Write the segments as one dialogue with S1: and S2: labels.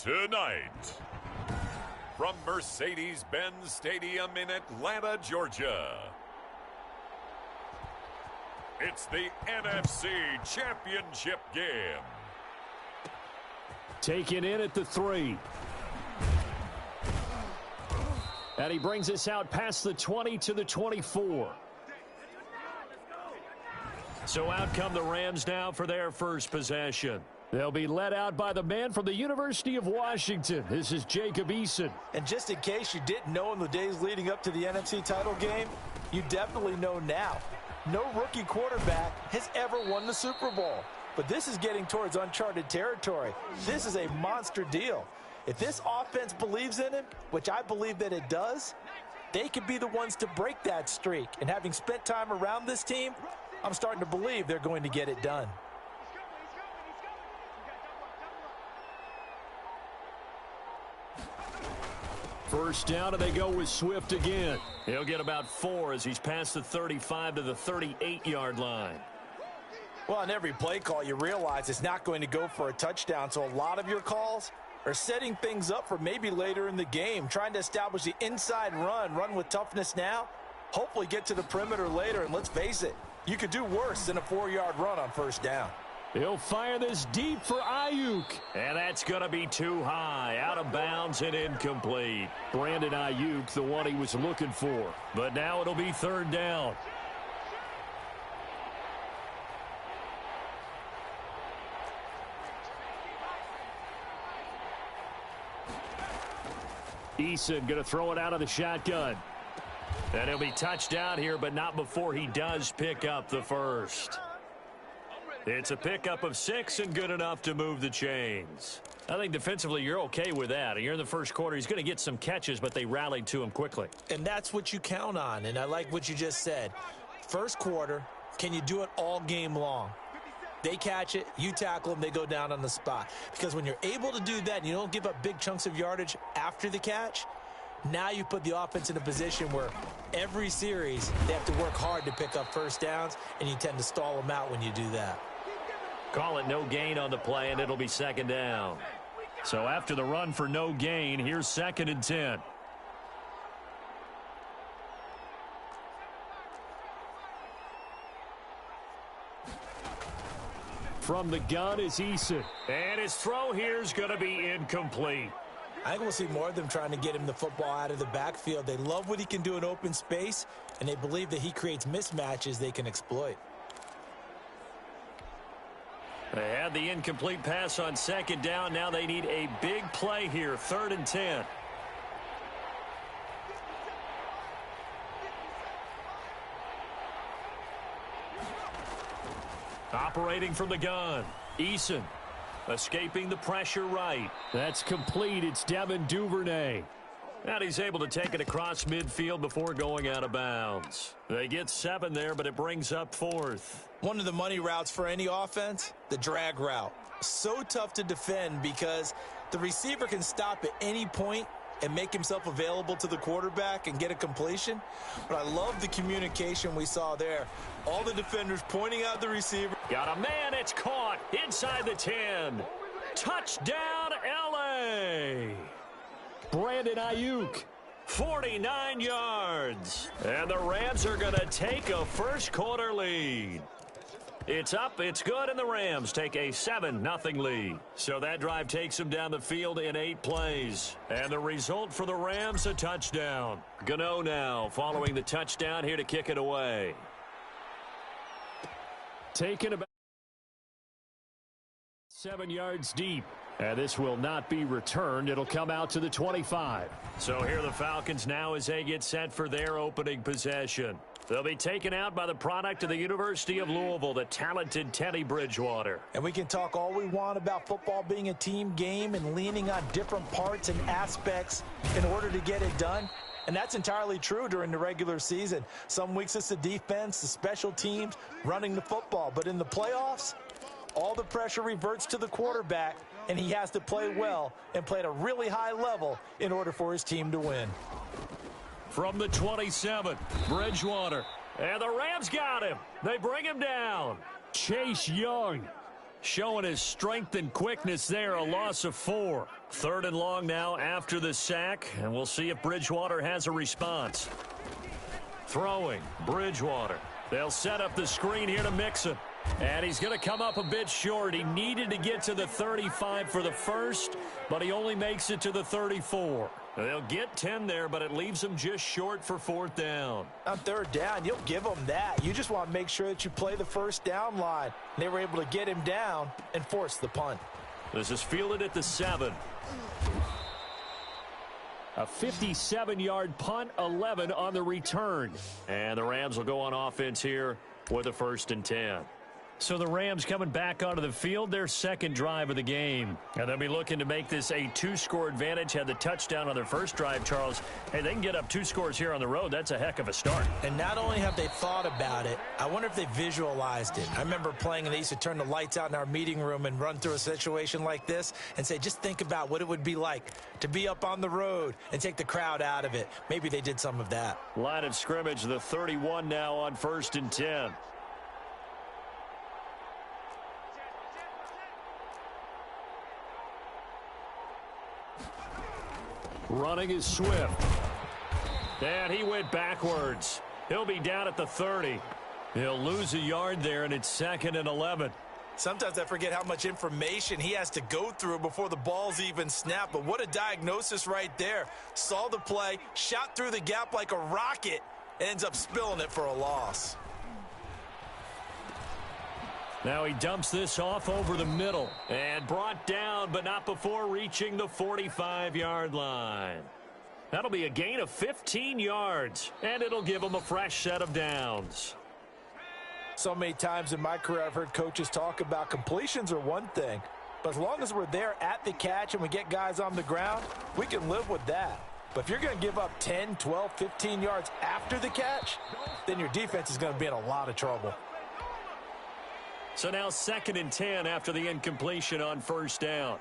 S1: Tonight, from Mercedes-Benz Stadium in Atlanta, Georgia, it's the NFC Championship game.
S2: Taken in at the 3. And he brings us out past the 20 to the 24. So out come the Rams now for their first possession. They'll be led out by the man from the University of Washington. This is Jacob Eason.
S3: And just in case you didn't know in the days leading up to the NFC title game, you definitely know now. No rookie quarterback has ever won the Super Bowl. But this is getting towards uncharted territory. This is a monster deal. If this offense believes in him, which I believe that it does, they could be the ones to break that streak. And having spent time around this team, I'm starting to believe they're going to get it done.
S2: First down, and they go with Swift again. He'll get about 4 as he's past the 35 to the 38-yard line.
S3: Well, on every play call, you realize it's not going to go for a touchdown, so a lot of your calls are setting things up for maybe later in the game, trying to establish the inside run with toughness now, hopefully get to the perimeter later, and let's face it, you could do worse than a 4-yard run on first down.
S2: He'll fire this deep for Ayuk. And that's going to be too high. Out of bounds and incomplete. Brandon Ayuk, the one he was looking for. But now it'll be third down. Eason going to throw it out of the shotgun. And he'll be touched down here, but not before he does pick up the first. It's a pickup of 6 and good enough to move the chains. I think defensively you're okay with that. You're in the first quarter. He's going to get some catches, but they rallied to him quickly.
S3: And that's what you count on, and I like what you just said. First quarter, can you do it all game long? They catch it, you tackle them, they go down on the spot. Because when you're able to do that and you don't give up big chunks of yardage after the catch, now you put the offense in a position where every series they have to work hard to pick up first downs, and you tend to stall them out when you do that.
S2: Call it no gain on the play, and it'll be second down. So after the run for no gain, here's 2nd and 10. From the gun is Eason. And his throw here is going to be incomplete.
S3: I think we'll see more of them trying to get him the football out of the backfield. They love what he can do in open space, and they believe that he creates mismatches they can exploit.
S2: They had the incomplete pass on second down. Now they need a big play here. 3rd and 10. Operating from the gun. Eason escaping the pressure right. That's complete. It's Devin Duvernay. And he's able to take it across midfield before going out of bounds. They get 7 there, but it brings up 4th.
S3: One of the money routes for any offense, the drag route. So tough to defend because the receiver can stop at any point and make himself available to the quarterback and get a completion. But I love the communication we saw there. All the defenders pointing out the receiver.
S2: Got a man, it's caught inside the 10. Touchdown, L.A. Brandon Ayuk, 49 yards. And the Rams are going to take a first quarter lead. It's up, it's good, and the Rams take a 7-0 lead. So that drive takes them down the field in 8 plays. And the result for the Rams, a touchdown. Gano now following the touchdown here to kick it away. Taken about 7 yards deep. And this will not be returned. It'll come out to the 25. So here are the Falcons now as they get set for their opening possession. They'll be taken out by the product of the University of Louisville, the talented Teddy Bridgewater.
S3: And we can talk all we want about football being a team game and leaning on different parts and aspects in order to get it done. And that's entirely true during the regular season. Some weeks it's the defense, the special teams, running the football. But in the playoffs, all the pressure reverts to the quarterback, and he has to play well and play at a really high level in order for his team to win.
S2: From the 27, Bridgewater. And the Rams got him. They bring him down. Chase Young. Showing his strength and quickness there, a loss of 4. 3rd and long now after the sack, and we'll see if Bridgewater has a response. Throwing, Bridgewater. They'll set up the screen here to Mixon. And he's going to come up a bit short. He needed to get to the 35 for the first, but he only makes it to the 34. They'll get 10 there, but it leaves them just short for 4th down.
S3: On 3rd down, you'll give them that. You just want to make sure that you play the first down line. They were able to get him down and force the punt.
S2: This is fielded at the 7. A 57-yard punt, 11 on the return. And the Rams will go on offense here with a 1st and 10. So the Rams coming back onto the field, their 2nd drive of the game. And they'll be looking to make this a 2-score advantage. Had the touchdown on their first drive, Charles. Hey, they can get up 2 scores here on the road. That's a heck of a start.
S3: And not only have they thought about it, I wonder if they visualized it. I remember playing, and they used to turn the lights out in our meeting room and run through a situation like this and say, just think about what it would be like to be up on the road and take the crowd out of it. Maybe they did some of that.
S2: Line of scrimmage, the 31 now on 1st and 10. Running is Swift. And he went backwards. He'll be down at the 30. He'll lose a yard there, and it's 2nd and 11.
S3: Sometimes I forget how much information he has to go through before the ball's even snapped. But what a diagnosis right there. Saw the play, shot through the gap like a rocket, and ends up spilling it for a loss.
S2: Now he dumps this off over the middle and brought down, but not before reaching the 45-yard line. That'll be a gain of 15 yards, and it'll give him a fresh set of downs.
S3: So many times in my career I've heard coaches talk about completions are one thing, but as long as we're there at the catch and we get guys on the ground, we can live with that. But if you're going to give up 10, 12, 15 yards after the catch, then your defense is going to be in a lot of trouble.
S2: So now 2nd and 10 after the incompletion on 1st down.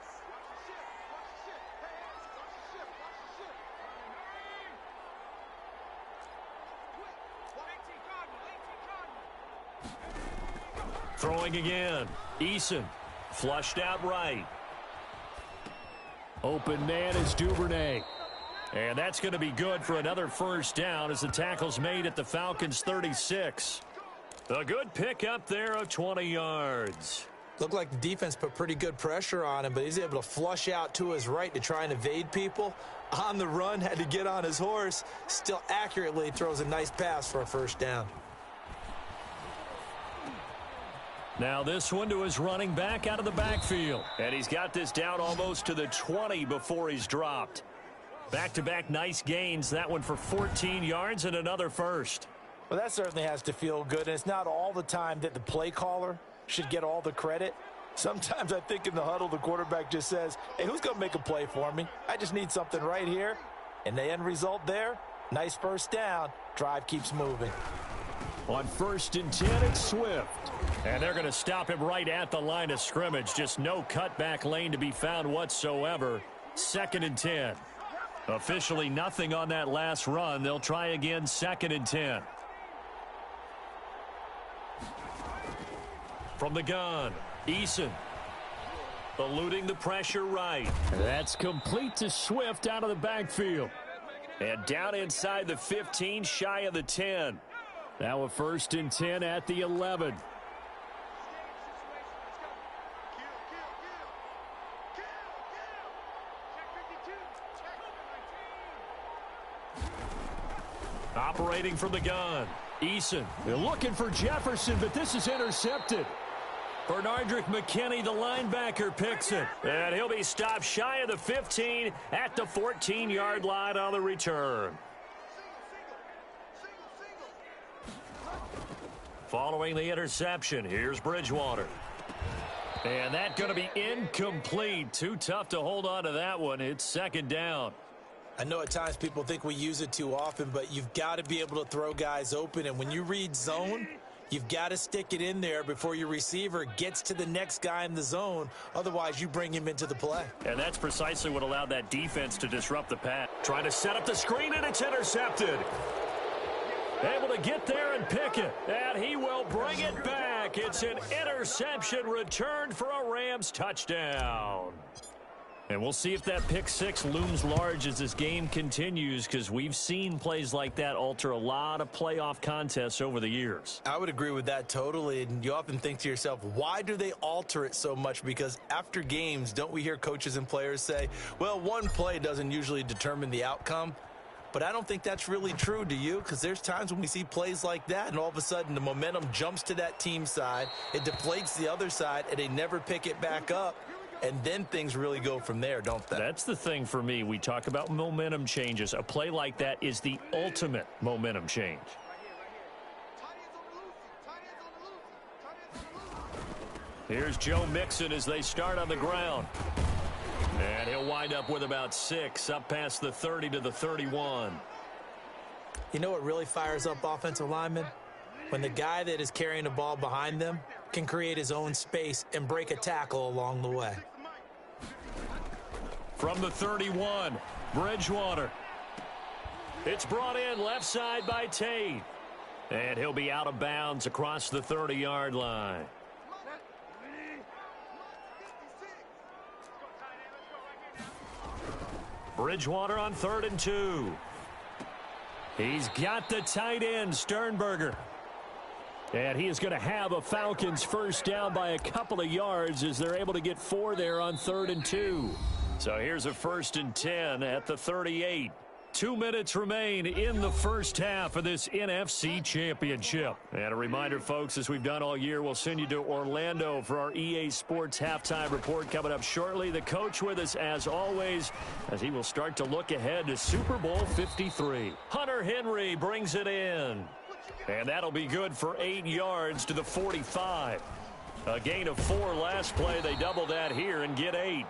S2: Throwing again. Eason flushed out right. Open man is Duvernay. And that's going to be good for another 1st down as the tackle's made at the Falcons' 36. A good pickup there of 20 yards.
S3: Looked like the defense put pretty good pressure on him, but he's able to flush out to his right to try and evade people. On the run, had to get on his horse. Still accurately throws a nice pass for a 1st down.
S2: Now this one to his running back out of the backfield. And he's got this down almost to the 20 before he's dropped. Back-to-back nice gains. That one for 14 yards and another 1st.
S3: Well, that certainly has to feel good, and it's not all the time that the play caller should get all the credit. Sometimes I think in the huddle, the quarterback just says, hey, who's going to make a play for me? I just need something right here. And the end result there, nice 1st down. Drive keeps moving.
S2: On 1st and 10, it's Swift. And they're going to stop him right at the line of scrimmage. Just no cutback lane to be found whatsoever. 2nd and 10. Officially nothing on that last run. They'll try again, 2nd and 10. From the gun, Eason. Eluding the pressure right. That's complete to Swift out of the backfield. And down inside the 15, shy of the 10. Now a 1st and 10 at the 11. Operating from the gun, Eason. They're looking for Jefferson, but this is intercepted. Bernardrick McKinney, the linebacker, picks it. And he'll be stopped shy of the 15 at the 14-yard line on the return. Following the interception, here's Bridgewater. And that's going to be incomplete. Too tough to hold on to that one. It's 2nd down.
S3: I know at times people think we use it too often, but you've got to be able to throw guys open. And when you read zone, you've got to stick it in there before your receiver gets to the next guy in the zone. Otherwise, you bring him into the play.
S2: And that's precisely what allowed that defense to disrupt the pass. Trying to set up the screen, and it's intercepted. Able to get there and pick it. And he will bring it back. back. It's an interception returned for a Rams touchdown. And we'll see if that pick six looms large as this game continues, because we've seen plays like that alter a lot of playoff contests over the years.
S3: I would agree with that totally. And you often think to yourself, why do they alter it so much? Because after games, don't we hear coaches and players say, well, one play doesn't usually determine the outcome. But I don't think that's really true, do you? Because there's times when we see plays like that, and all of a sudden the momentum jumps to that team side. It deflates the other side, and they never pick it back up. And then things really go from there, don't they?
S2: That's the thing for me. We talk about momentum changes. A play like that is the ultimate momentum change. Here's Joe Mixon as they start on the ground. And he'll wind up with about 6, up past the 30 to the 31.
S3: You know what really fires up offensive linemen? When the guy that is carrying the ball behind them can create his own space and break a tackle along the way.
S2: From the 31, Bridgewater. It's brought in left side by Tate. And he'll be out of bounds across the 30-yard line. Bridgewater on 3rd and 2. He's got the tight end, Sternberger. And he is going to have a Falcons first down by a couple of yards as they're able to get 4 there on 3rd and 2. So here's a 1st and 10 at the 38. 2 minutes remain in the first half of this NFC Championship. And a reminder, folks, as we've done all year, we'll send you to Orlando for our EA Sports halftime report coming up shortly. The coach with us, as always, as he will start to look ahead to Super Bowl 53. Hunter Henry brings it in. And that'll be good for 8 yards to the 45. A gain of 4 last play. They double that here and get 8.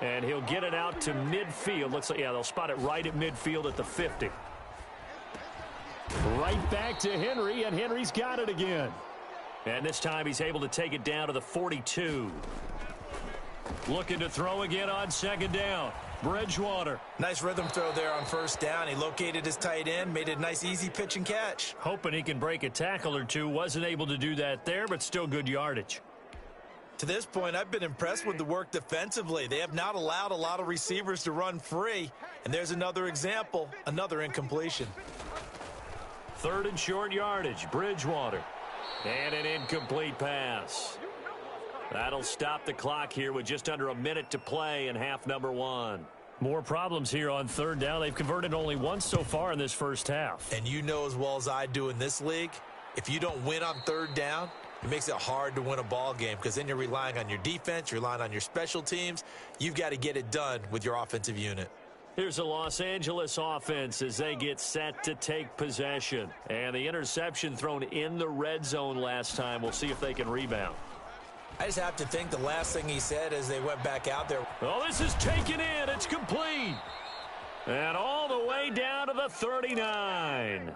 S2: And he'll get it out to midfield. Looks like, yeah, they'll spot it right at midfield at the 50. Right back to Henry, and Henry's got it again. And this time he's able to take it down to the 42. Looking to throw again on 2nd down. Bridgewater.
S3: Nice rhythm throw there on 1st down. He located his tight end, made it a nice easy pitch and catch.
S2: Hoping he can break a tackle or two. Wasn't able to do that there, but still good yardage.
S3: To this point, I've been impressed with the work defensively. They have not allowed a lot of receivers to run free. And there's another example, another incompletion.
S2: 3rd and short yardage, Bridgewater. And an incomplete pass. That'll stop the clock here with just under a minute to play in half number 1. More problems here on 3rd down. They've converted only once so far in this first half.
S3: And you know as well as I do in this league, if you don't win on 3rd down, it makes it hard to win a ball game because then you're relying on your defense, you're relying on your special teams. You've got to get it done with your offensive unit.
S2: Here's a Los Angeles offense as they get set to take possession. And the interception thrown in the red zone last time. We'll see if they can rebound.
S3: I just have to think the last thing he said as they went back out there.
S2: Oh, this is taken in. It's complete. And all the way down to the 39.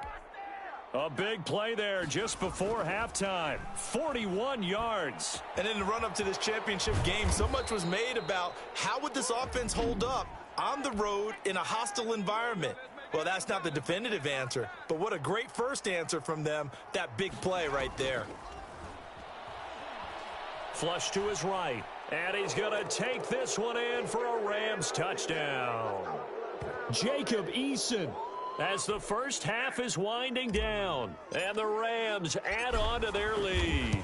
S2: A big play there just before halftime. 41 yards.
S3: And in the run-up to this championship game, so much was made about how would this offense hold up on the road in a hostile environment. Well, that's not the definitive answer, but what a great first answer from them, that big play right there.
S2: Flush to his right, and he's going to take this one in for a Rams touchdown. Jacob Eason, as the first half is winding down, and the Rams add on to their lead.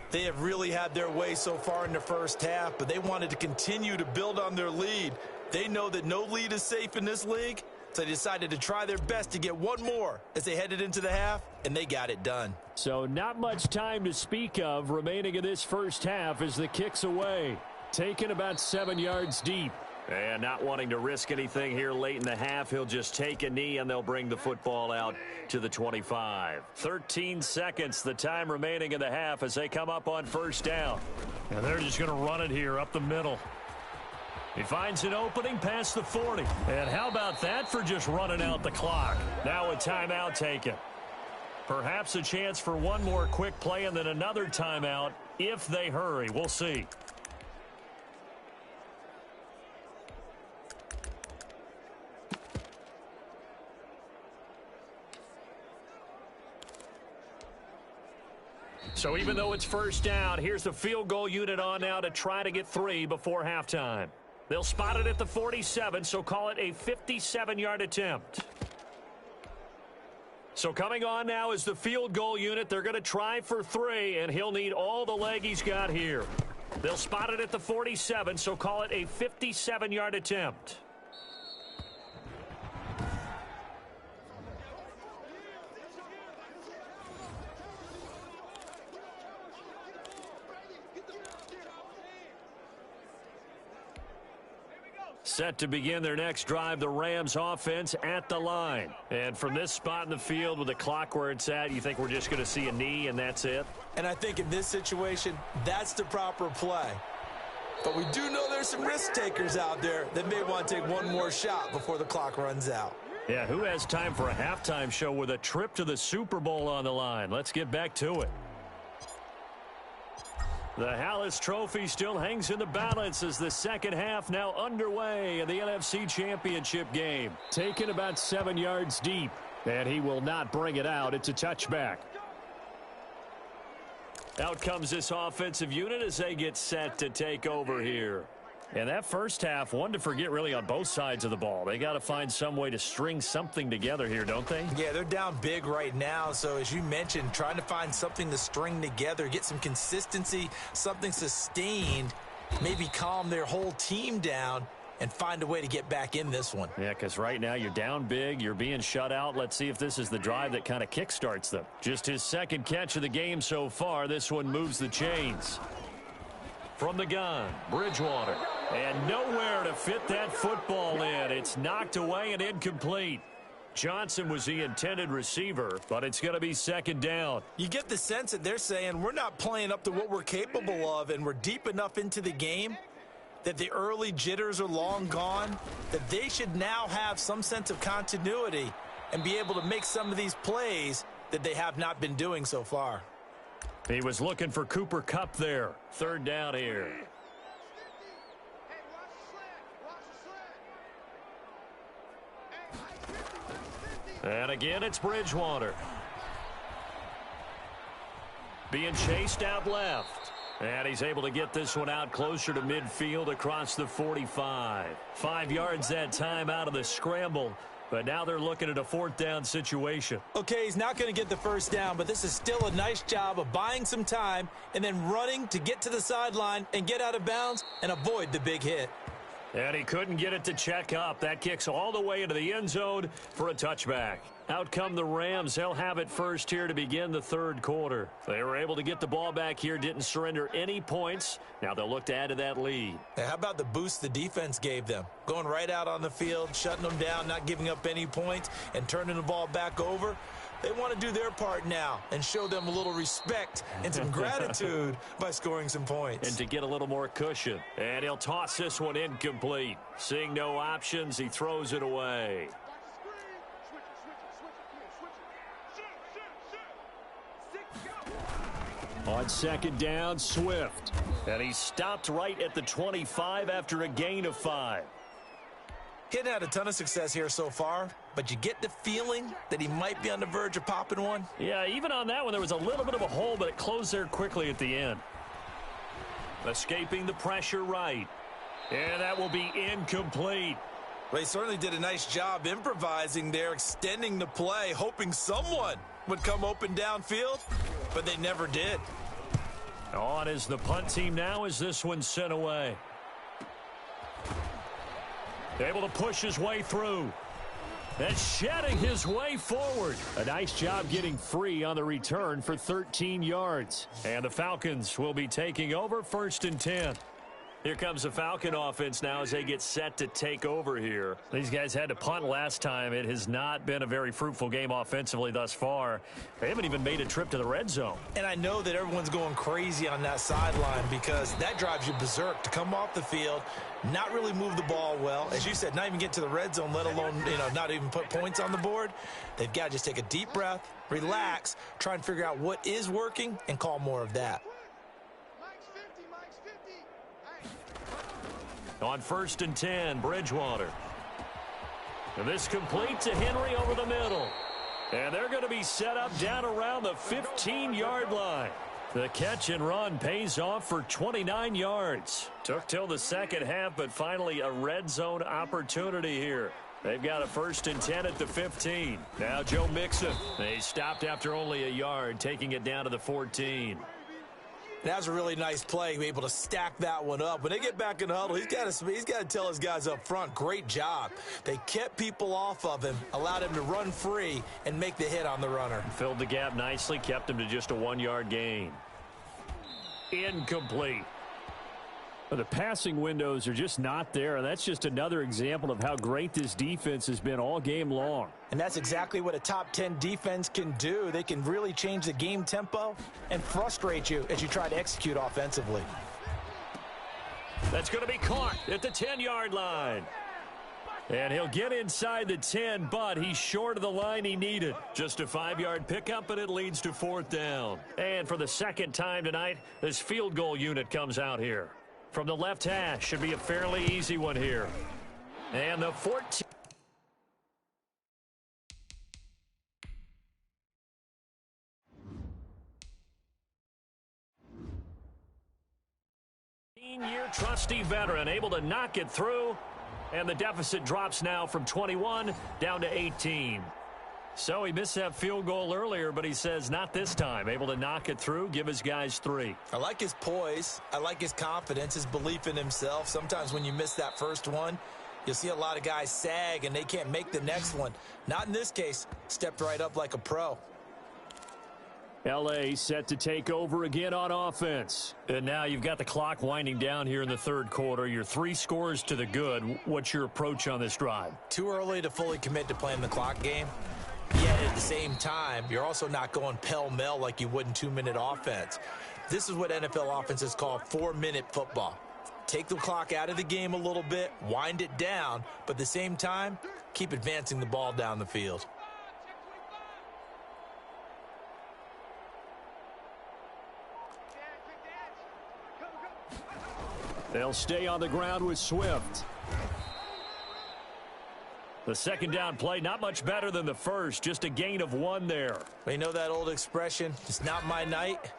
S3: They have really had their way so far in the first half, but they wanted to continue to build on their lead. They know that no lead is safe in this league, so they decided to try their best to get one more as they headed into the half, and they got it done.
S2: So not much time to speak of remaining in this first half as the kick's away. Taken about 7 yards deep. And not wanting to risk anything here late in the half, he'll just take a knee and they'll bring the football out to the 25. 13 seconds, the time remaining in the half as they come up on first down. And they're just going to run it here up the middle. He finds an opening past the 40. And how about that for just running out the clock? Now a timeout taken. Perhaps a chance for one more quick play and then another timeout if they hurry. We'll see. So even though it's first down, here's the field goal unit on now to try to get 3 before halftime. They'll spot it at the 47, so call it a 57-yard attempt. So coming on now is the field goal unit. They're going to try for 3, and he'll need all the leg he's got here. They'll spot it at the 47, so call it a 57-yard attempt. Set to begin their next drive, the Rams offense at the line. And from this spot in the field with the clock where it's at, you think we're just going to see a knee and that's it?
S3: And I think in this situation, that's the proper play. But we do know there's some risk takers out there that may want to take one more shot before the clock runs out.
S2: Yeah, who has time for a halftime show with a trip to the Super Bowl on the line? Let's get back to it. The Hallis Trophy still hangs in the balance as the second half now underway in the NFC Championship game. Taken about 7 yards deep, and he will not bring it out. It's a touchback. Out comes this offensive unit as they get set to take over here. And that first half, one to forget really on both sides of the ball. They got to find some way to string something together here, don't they?
S3: Yeah, they're down big right now. So as you mentioned, trying to find something to string together, get some consistency, something sustained, maybe calm their whole team down and find a way to get back in this one.
S2: Yeah, because right now you're down big, you're being shut out. Let's see if this is the drive that kind of kickstarts them. Just his second catch of the game so far. This one moves the chains. From the gun, Bridgewater. And nowhere to fit that football in. It's knocked away and incomplete. Johnson was the intended receiver, but it's going to be second down.
S3: You get the sense that they're saying we're not playing up to what we're capable of, and we're deep enough into the game that the early jitters are long gone, that they should now have some sense of continuity and be able to make some of these plays that they have not been doing so far.
S2: He was looking for Cooper Kupp there. Third down here. And again, it's Bridgewater. Being chased out left. And he's able to get this one out closer to midfield across the 45. 5 yards that time out of the scramble. But now they're looking at a fourth down situation.
S3: Okay, he's not going to get the first down, but this is still a nice job of buying some time and then running to get to the sideline and get out of bounds and avoid the big hit.
S2: And he couldn't get it to check up. That kicks all the way into the end zone for a touchback. Out come the Rams. They'll have it first here to begin the third quarter. They were able to get the ball back here, didn't surrender any points. Now they'll look to add to that lead.
S3: How about the boost the defense gave them? Going right out on the field, shutting them down, not giving up any points, and turning the ball back over. They want to do their part now and show them a little respect and some gratitude by scoring some points.
S2: And to get a little more cushion. And he'll toss this one incomplete. Seeing no options, he throws it away. On second down, Swift. And he stopped right at the 25 after a gain of 5.
S3: He hadn't had a ton of success here so far, but you get the feeling that he might be on the verge of popping one.
S2: Yeah, even on that one, there was a little bit of a hole, but it closed there quickly at the end. Escaping the pressure right. And that will be incomplete.
S3: Well, he certainly did a nice job improvising there, extending the play, hoping someone would come open downfield, but they never did.
S2: On is the punt team now as this one's sent away. Able to push his way through. And shedding his way forward. A nice job getting free on the return for 13 yards. And the Falcons will be taking over first and 10. Here comes the Falcon offense now as they get set to take over here. These guys had to punt last time. It has not been a very fruitful game offensively thus far. They haven't even made a trip to the red zone.
S3: And I know that everyone's going crazy on that sideline because that drives you berserk to come off the field, not really move the ball well. As you said, not even get to the red zone, let alone, not even put points on the board. They've got to just take a deep breath, relax, try and figure out what is working and call more of that.
S2: On first and 10, Bridgewater. And this complete to Henry over the middle. And they're going to be set up down around the 15-yard line. The catch and run pays off for 29 yards. Took till the second half, but finally a red zone opportunity here. They've got a 1st and 10 at the 15. Now Joe Mixon. They stopped after only a yard, taking it down to the 14.
S3: That was a really nice play, able to stack that one up. When they get back in the huddle, he's got to tell his guys up front, great job. They kept people off of him, allowed him to run free and make the hit on the runner.
S2: Filled the gap nicely, kept him to just a 1-yard gain. Incomplete.
S4: The passing windows are just not there, and that's just another example of how great this defense has been all game long.
S3: And that's exactly what a top 10 defense can do. They can really change the game tempo and frustrate you as you try to execute offensively.
S2: That's going to be caught at the 10-yard line. And he'll get inside the 10, but he's short of the line he needed. Just a 5-yard pickup, and it leads to 4th down. And for the second time tonight, this field goal unit comes out here. From the left hash, should be a fairly easy one here. And the 14. Year trusty veteran able to knock it through, and the deficit drops now from 21 down to 18. So he missed that field goal earlier, but he says not this time. Able to knock it through, give his guys 3.
S3: I like his poise. I like his confidence, his belief in himself. Sometimes when you miss that first one, you'll see a lot of guys sag and they can't make the next one. Not in this case. Stepped right up like a pro.
S4: L.A. set to take over again on offense.
S2: And now you've got the clock winding down here in the third quarter. You're 3 scores to the good. What's your approach on this drive?
S3: Too early to fully commit to playing the clock game. Yet at the same time, you're also not going pell-mell like you would in 2-minute offense. This is what NFL offenses call 4-minute football. Take the clock out of the game a little bit, wind it down, but at the same time, keep advancing the ball down the field.
S4: They'll stay on the ground with Swift.
S2: The second down play, not much better than the first, just a gain of 1 there.
S3: You know that old expression, it's not my night?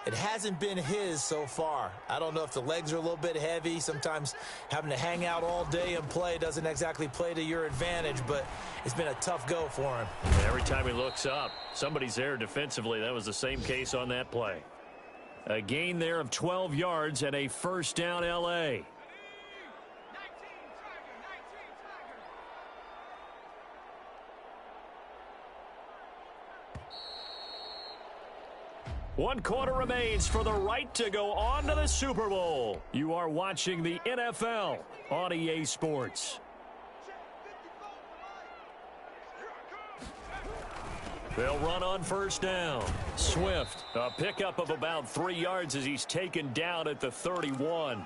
S3: It hasn't been his so far. I don't know if the legs are a little bit heavy. Sometimes having to hang out all day and play doesn't exactly play to your advantage, but it's been a tough go for him.
S2: And every time he looks up, somebody's there defensively. That was the same case on that play. A gain there of 12 yards and a 1st down L.A. One quarter remains for the right to go on to the Super Bowl. You are watching the NFL on EA Sports. They'll run on 1st down. Swift, a pickup of about 3 yards as he's taken down at the 31.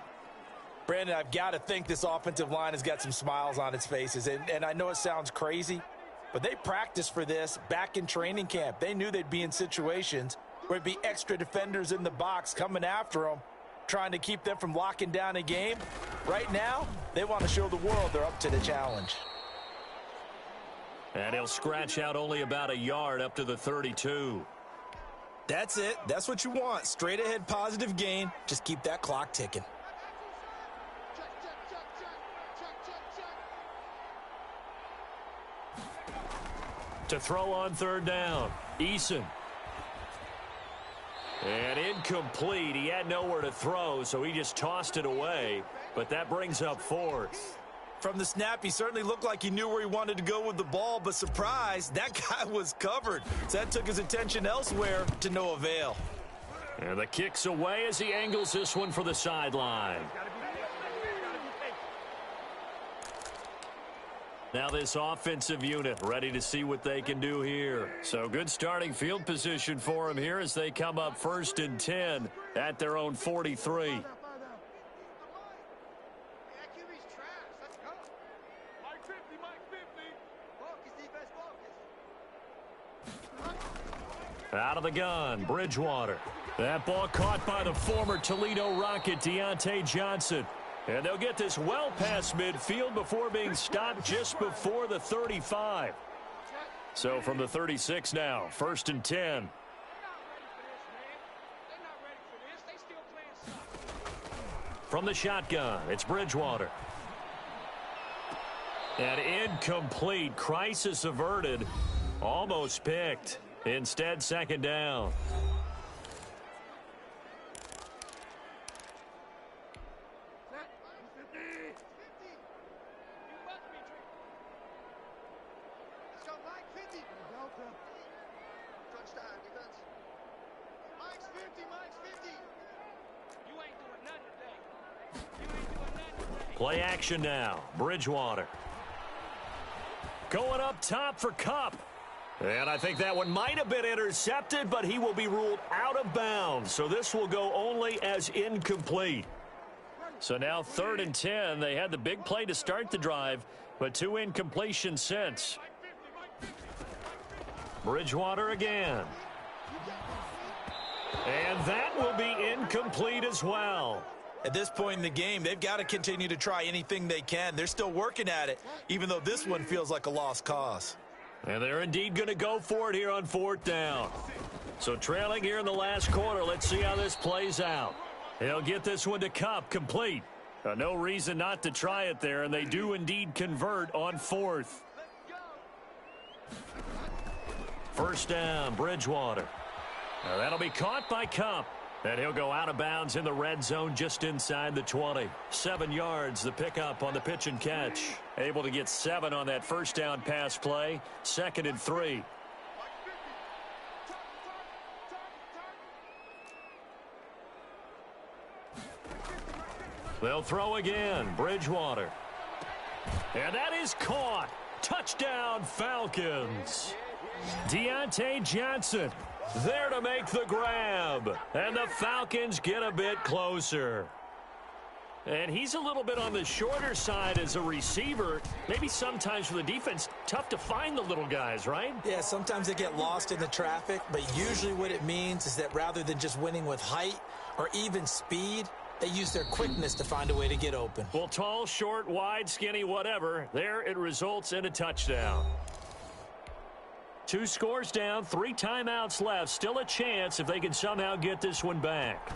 S3: Brandon, I've got to think this offensive line has got some smiles on its faces. And I know it sounds crazy, but they practiced for this back in training camp. They knew they'd be in situations where there'd be extra defenders in the box coming after them, trying to keep them from locking down a game. Right now, they want to show the world they're up to the challenge.
S2: And he'll scratch out only about a yard up to the 32.
S3: That's it. That's what you want. Straight ahead positive gain. Just keep that clock ticking.
S2: To throw on 3rd down, Eason. And incomplete. He had nowhere to throw, so he just tossed it away. But that brings up 4th.
S3: From the snap, he certainly looked like he knew where he wanted to go with the ball, but surprise, that guy was covered. So that took his attention elsewhere to no avail.
S2: And the kick's away as he angles this one for the sideline. Now this offensive unit ready to see what they can do here. So good starting field position for him here as they come up 1st and 10 at their own 43. Out of the gun, Bridgewater. That ball caught by the former Toledo Rocket, Deontay Johnson. And they'll get this well past midfield before being stopped just before the 35. So from the 36 now, 1st and 10. From the shotgun, it's Bridgewater. And incomplete. Crisis averted. Almost picked. Instead, second down. Play action now. Bridgewater. Going up top for Kupp. And I think that one might have been intercepted, but he will be ruled out of bounds. So this will go only as incomplete. So now 3rd and 10. They had the big play to start the drive, but 2 incompletions since. Bridgewater again. And that will be incomplete as well.
S3: At this point in the game, they've got to continue to try anything they can. They're still working at it, even though this one feels like a lost cause.
S2: And they're indeed going to go for it here on 4th down. So trailing here in the last quarter, let's see how this plays out. He'll get this one to Kupp, complete. No reason not to try it there, and they do indeed convert on 4th. First down, Bridgewater. Now that'll be caught by Kupp. And he'll go out of bounds in the red zone just inside the 20. 7 yards, the pickup on the pitch and catch. Able to get 7 on that first down pass play. 2nd and 3. They'll throw again. Bridgewater. And that is caught. Touchdown, Falcons. Deontay Johnson there to make the grab. And the Falcons get a bit closer. And he's a little bit on the shorter side as a receiver. Maybe sometimes for the defense, tough to find the little guys, right?
S3: Yeah, sometimes they get lost in the traffic, but usually what it means is that rather than just winning with height or even speed, they use their quickness to find a way to get open.
S2: Well, tall, short, wide, skinny, whatever. There it results in a touchdown. 2 scores down, 3 timeouts left. Still a chance if they can somehow get this one back.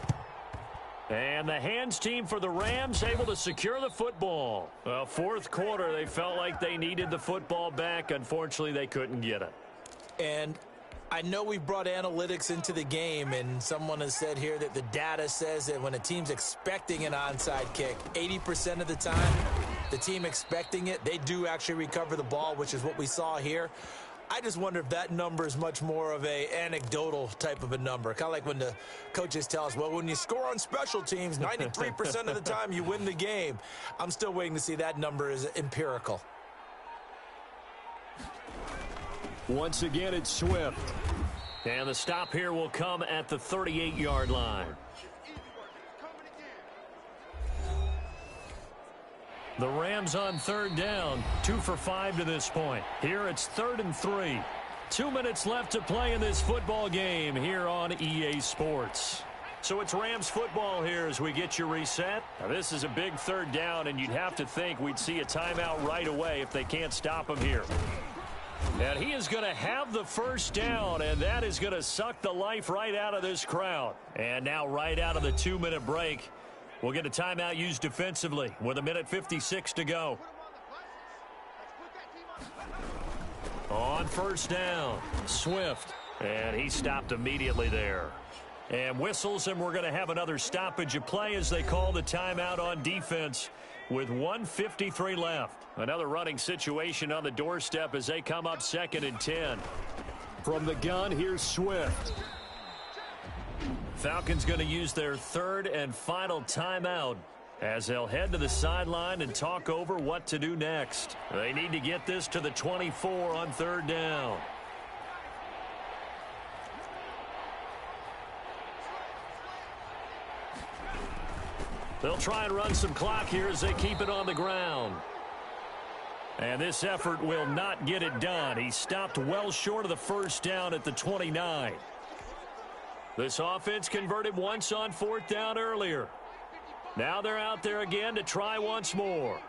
S2: And the hands team for the Rams able to secure the football. Well, 4th quarter, they felt like they needed the football back. Unfortunately, they couldn't get it.
S3: And I know we've brought analytics into the game, and someone has said here that the data says that when a team's expecting an onside kick, 80% of the time, the team expecting it, they do actually recover the ball, which is what we saw here. I just wonder if that number is much more of a anecdotal type of a number. Kind of like when the coaches tell us, well, when you score on special teams, 93% of the time you win the game. I'm still waiting to see that number is empirical.
S2: Once again, it's Swift. And the stop here will come at the 38-yard line. The Rams on 3rd down, 2 for 5 to this point. Here it's 3rd and 3. 2 minutes left to play in this football game here on EA Sports. So it's Rams football here as we get you reset. Now this is a big 3rd down, and you'd have to think we'd see a timeout right away if they can't stop him here. And he is going to have the first down, and that is going to suck the life right out of this crowd. And now right out of the 2-minute break, we'll get a timeout used defensively with 1:56 to go. On first down, Swift. And he stopped immediately there. And whistles, and we're going to have another stoppage of play as they call the timeout on defense with 1:53 left. Another running situation on the doorstep as they come up 2nd and 10. From the gun, here's Swift. Falcons going to use their 3rd and final timeout as they'll head to the sideline and talk over what to do next. They need to get this to the 24 on 3rd down. They'll try and run some clock here as they keep it on the ground. And this effort will not get it done. He stopped well short of the first down at the 29. This offense converted once on 4th down earlier. Now they're out there again to try once more.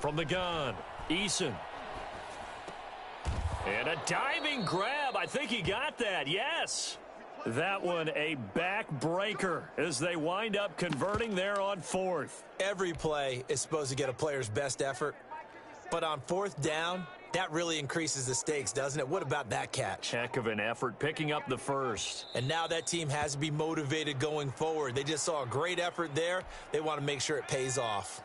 S2: From the gun, Eason. And a diving grab. I think he got that, yes. That one a backbreaker as they wind up converting there on fourth.
S3: Every play is supposed to get a player's best effort, but on fourth down, that really increases the stakes, doesn't it? What about that catch?
S2: Heck of an effort picking up the first.
S3: And now that team has to be motivated going forward. They just saw a great effort there. They want to make sure it pays off.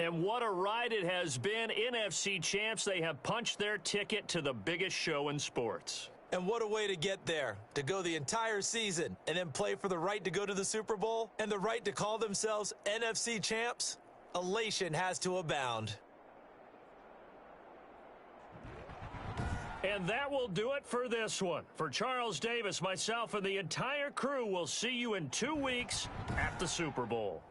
S2: And what a ride it has been. NFC champs, they have punched their ticket to the biggest show in sports.
S3: And what a way to get there, to go the entire season and then play for the right to go to the Super Bowl and the right to call themselves NFC champs. Elation has to abound.
S2: And that will do it for this one. For Charles Davis, myself, and the entire crew, we'll see you in 2 weeks at the Super Bowl.